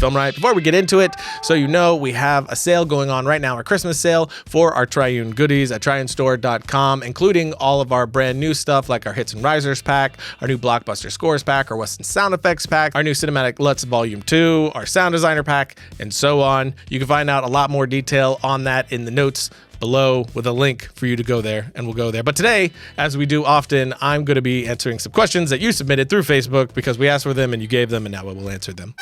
Film Riot. Before we get into it, so you know, we have a sale going on right now, a Christmas sale for our Triune goodies at triunestore.com, including all of our brand new stuff like our Hits and Risers pack, our new Blockbuster Scores pack, our Western Sound Effects pack, our new Cinematic LUTs Volume 2, our Sound Designer pack, and so on. You can find out a lot more detail on that in the notes below with a link for you to go there, and we'll go there. But today, as we do often, I'm going to be answering some questions that you submitted through Facebook because we asked for them and you gave them, and now we'll answer them.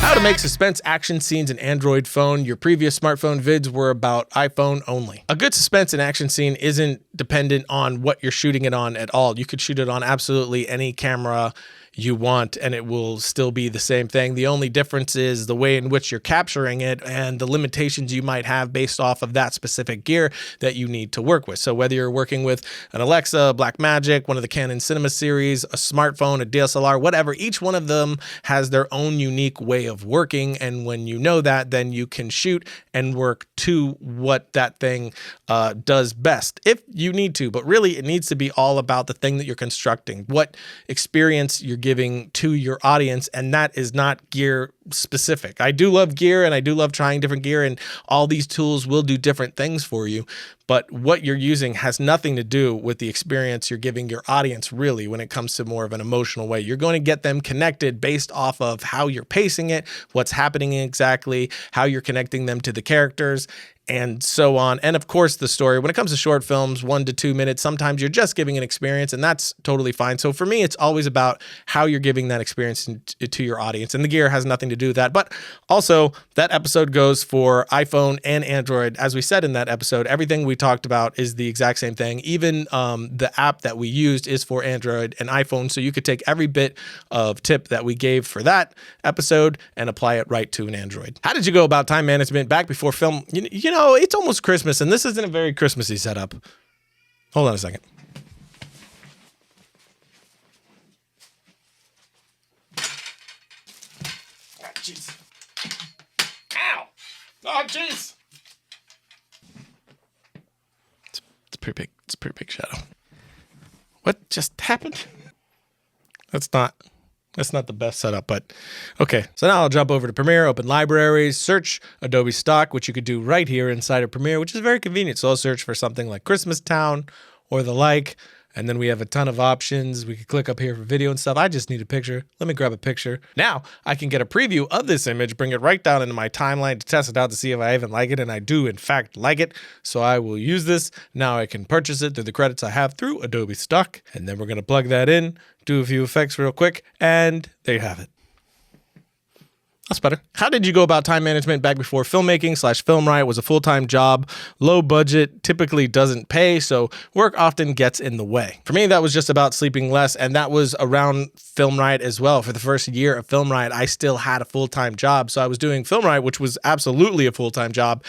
How to make suspense action scenes in Android phone. Your previous smartphone vids were about iPhone only. A good suspense and action scene isn't dependent on what you're shooting it on at all. You could shoot it on absolutely any camera you want and it will still be the same thing. The only difference is the way in which you're capturing it and the limitations you might have based off of that specific gear that you need to work with. So whether you're working with an Alexa, Blackmagic, one of the Canon Cinema series, a smartphone, a DSLR, whatever, each one of them has their own unique way of working. And when you know that, then you can shoot and work to what that thing does best if you need to. But really, it needs to be all about the thing that you're constructing, what experience you're giving to your audience, and that is not gear specific. I do love gear and I do love trying different gear, and all these tools will do different things for you, but what you're using has nothing to do with the experience you're giving your audience really when it comes to more of an emotional way. You're going to get them connected based off of how you're pacing it, what's happening exactly, how you're connecting them to the characters, and so on. And of course, the story. When it comes to short films, 1 to 2 minutes, sometimes you're just giving an experience, and that's totally fine. So for me, it's always about how you're giving that experience to your audience, and the gear has nothing to do with that. But also, that episode goes for iPhone and Android. As we said in that episode, everything we talked about is the exact same thing. Even the app that we used is for Android and iPhone, so you could take every bit of tip that we gave for that episode and apply it right to an Android. How did you go about time management back before film? You know, it's almost Christmas, and this isn't a very Christmassy setup. Hold on a second. Ah, jeez. Ow! Oh, jeez! It's a pretty big. It's a pretty big shadow. What just happened? That's not the best setup, but okay. So now I'll jump over to Premiere, open libraries, search Adobe stock, which you could do right here inside of Premiere, which is very convenient. So I'll search for something like Christmas Town or the like, and then we have a ton of options. We could click up here for video and stuff. I just need a picture. Let me grab a picture. Now I can get a preview of this image, bring it right down into my timeline to test it out to see if I even like it, and I do in fact like it. So I will use this. Now I can purchase it through the credits I have through Adobe stock, and then we're gonna plug that in, do a few effects real quick, and there you have it. That's better. How did you go about time management back before filmmaking/Film Riot was a full-time job? Low budget, typically doesn't pay, so work often gets in the way. For me, that was just about sleeping less, and that was around Film Riot as well. For the first year of Film Riot, I still had a full-time job, so I was doing Film Riot, which was absolutely a full-time job,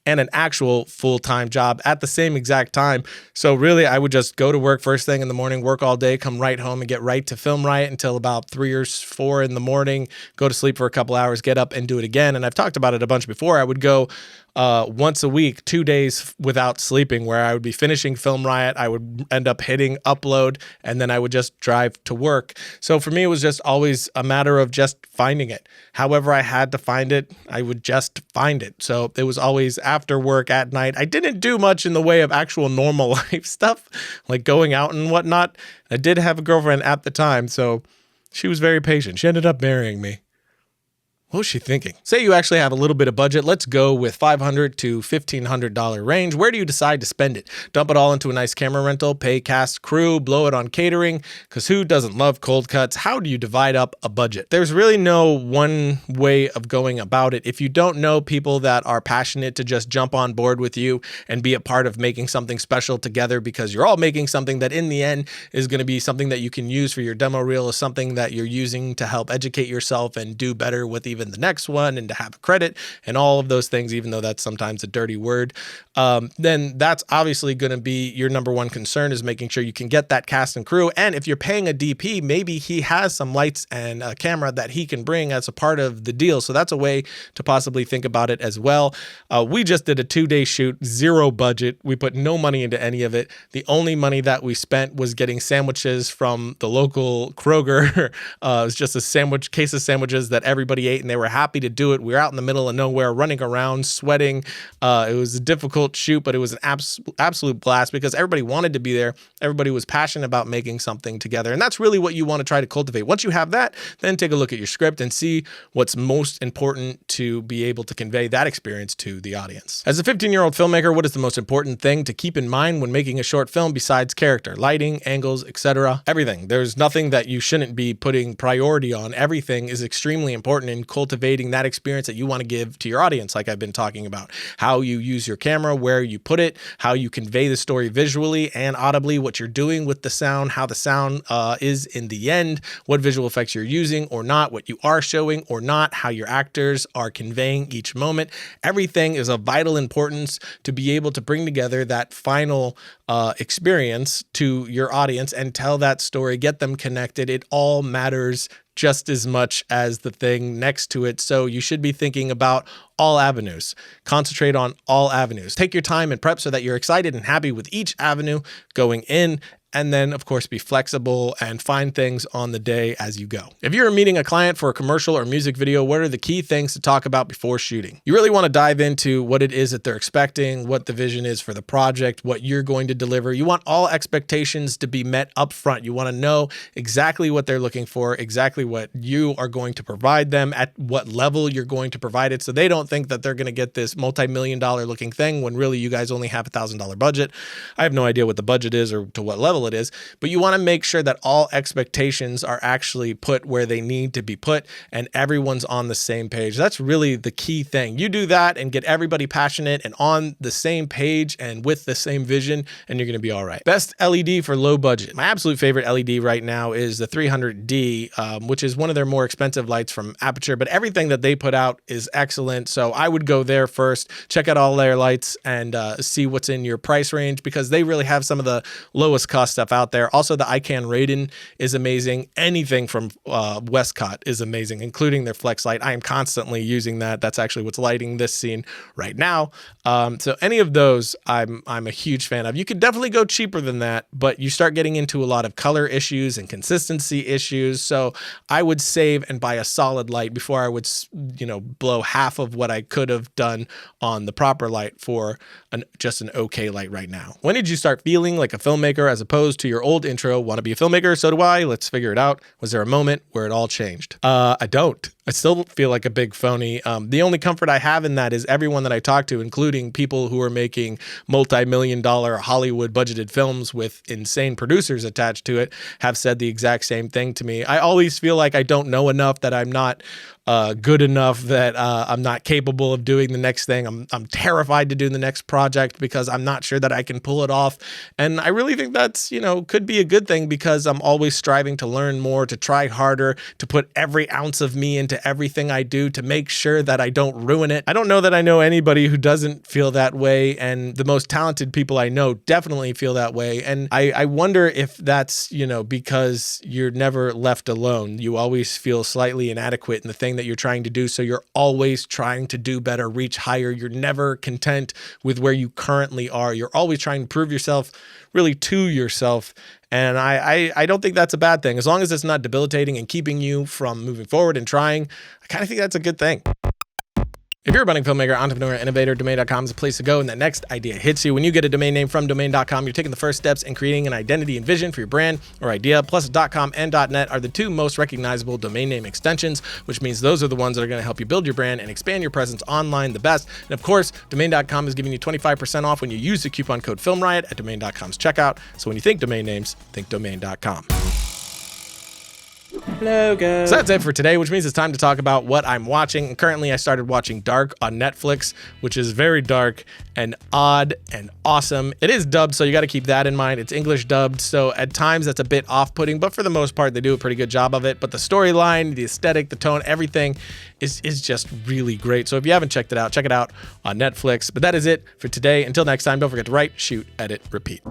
and an actual full-time job at the same exact time. So really, I would just go to work first thing in the morning, work all day, come right home and get right to Film Riot until about 3 or 4 in the morning, go to sleep for a couple hours, get up and do it again. And I've talked about it a bunch before. I would go once a week, 2 days without sleeping, where I would be finishing Film Riot. I would end up hitting upload, and then I would just drive to work. So for me, it was just always a matter of just finding it. However I had to find it, I would just find it. So it was always after work at night. I didn't do much in the way of actual normal life stuff, like going out and whatnot. I did have a girlfriend at the time, so she was very patient. She ended up marrying me. What was she thinking? Say you actually have a little bit of budget. Let's go with $500 to $1,500 range. Where do you decide to spend it? Dump it all into a nice camera rental, pay cast, crew, blow it on catering, because who doesn't love cold cuts? How do you divide up a budget? There's really no one way of going about it. If you don't know people that are passionate to just jump on board with you and be a part of making something special together, because you're all making something that in the end is going to be something that you can use for your demo reel, or something that you're using to help educate yourself and do better with even believe in the next one and to have a credit and all of those things, even though that's sometimes a dirty word, then that's obviously going to be your number one concern, is making sure you can get that cast and crew. And if you're paying a DP, maybe he has some lights and a camera that he can bring as a part of the deal. So that's a way to possibly think about it as well. We just did a 2-day shoot, zero budget. We put no money into any of it. The only money that we spent was getting sandwiches from the local Kroger. It was just a case of sandwiches that everybody ate, and they were happy to do it. We were out in the middle of nowhere, running around, sweating. It was a difficult shoot, but it was an absolute blast because everybody wanted to be there. Everybody was passionate about making something together. And that's really what you want to try to cultivate. Once you have that, then take a look at your script and see what's most important to be able to convey that experience to the audience. As a 15-year-old filmmaker, what is the most important thing to keep in mind when making a short film besides character, lighting, angles, etc.? Everything. There's nothing that you shouldn't be putting priority on. Everything is extremely important in cultivating that experience that you want to give to your audience, like I've been talking about. How you use your camera, where you put it, how you convey the story visually and audibly, what you're doing with the sound, how the sound is in the end, what visual effects you're using or not, what you are showing or not, how your actors are conveying each moment. Everything is of vital importance to be able to bring together that final experience to your audience and tell that story, get them connected. It all matters just as much as the thing next to it. So you should be thinking about all avenues. Concentrate on all avenues. Take your time and prep so that you're excited and happy with each avenue going in. And then, of course, be flexible and find things on the day as you go. If you're meeting a client for a commercial or music video, what are the key things to talk about before shooting? You really want to dive into what it is that they're expecting, what the vision is for the project, what you're going to deliver. You want all expectations to be met up front. You want to know exactly what they're looking for, exactly what you are going to provide them, at what level you're going to provide it, so they don't think that they're going to get this multi-million-dollar looking thing when really you guys only have $1,000 budget. I have no idea what the budget is or to what level it is, but you want to make sure that all expectations are actually put where they need to be put and everyone's on the same page. That's really the key thing. You do that and get everybody passionate and on the same page and with the same vision, and you're going to be all right. Best LED for low budget. My absolute favorite LED right now is the 300D, which is one of their more expensive lights from Aperture, but everything that they put out is excellent. So I would go there first, check out all their lights and see what's in your price range, because they really have some of the lowest cost stuff out there. Also, the ICANN Raiden is amazing. Anything from Westcott is amazing, including their Flex light. I am constantly using that. That's actually what's lighting this scene right now. So any of those, I'm a huge fan of. You could definitely go cheaper than that, but you start getting into a lot of color issues and consistency issues. So I would save and buy a solid light before I would, blow half of what I could have done on the proper light for just an okay light right now. When did you start feeling like a filmmaker as opposed to your old intro? Want to be a filmmaker? So do I. Let's figure it out. Was there a moment where it all changed? I don't. I still feel like a big phony. The only comfort I have in that is everyone that I talk to, including people who are making multi-million-dollar Hollywood budgeted films with insane producers attached to it, have said the exact same thing to me. I always feel like I don't know enough, that I'm not good enough, that I'm not capable of doing the next thing. I'm terrified to do the next project because I'm not sure that I can pull it off. And I really think that's, could be a good thing, because I'm always striving to learn more, to try harder, to put every ounce of me into everything I do to make sure that I don't ruin it. I don't know that I know anybody who doesn't feel that way. And the most talented people I know definitely feel that way. And I wonder if that's, because you're never left alone. You always feel slightly inadequate in the thing that you're trying to do. So you're always trying to do better, reach higher. You're never content with where you currently are. You're always trying to prove yourself really to yourself. And I don't think that's a bad thing. As long as it's not debilitating and keeping you from moving forward and trying, I kind of think that's a good thing. If you're a budding filmmaker, entrepreneur, innovator, domain.com is the place to go, and that next idea hits you. When you get a domain name from domain.com, you're taking the first steps in creating an identity and vision for your brand or idea. Plus, .com and .net are the two most recognizable domain name extensions, which means those are the ones that are going to help you build your brand and expand your presence online the best. And of course, domain.com is giving you 25% off when you use the coupon code FilmRiot at domain.com's checkout. So when you think domain names, think domain.com. Logo. So that's it for today, which means it's time to talk about what I'm watching. Currently, I started watching Dark on Netflix, which is very dark and odd and awesome. It is dubbed, so you got to keep that in mind. It's English dubbed, so at times that's a bit off-putting, but for the most part, they do a pretty good job of it. But the storyline, the aesthetic, the tone, everything is just really great. So if you haven't checked it out, check it out on Netflix. But that is it for today. Until next time, don't forget to write, shoot, edit, repeat.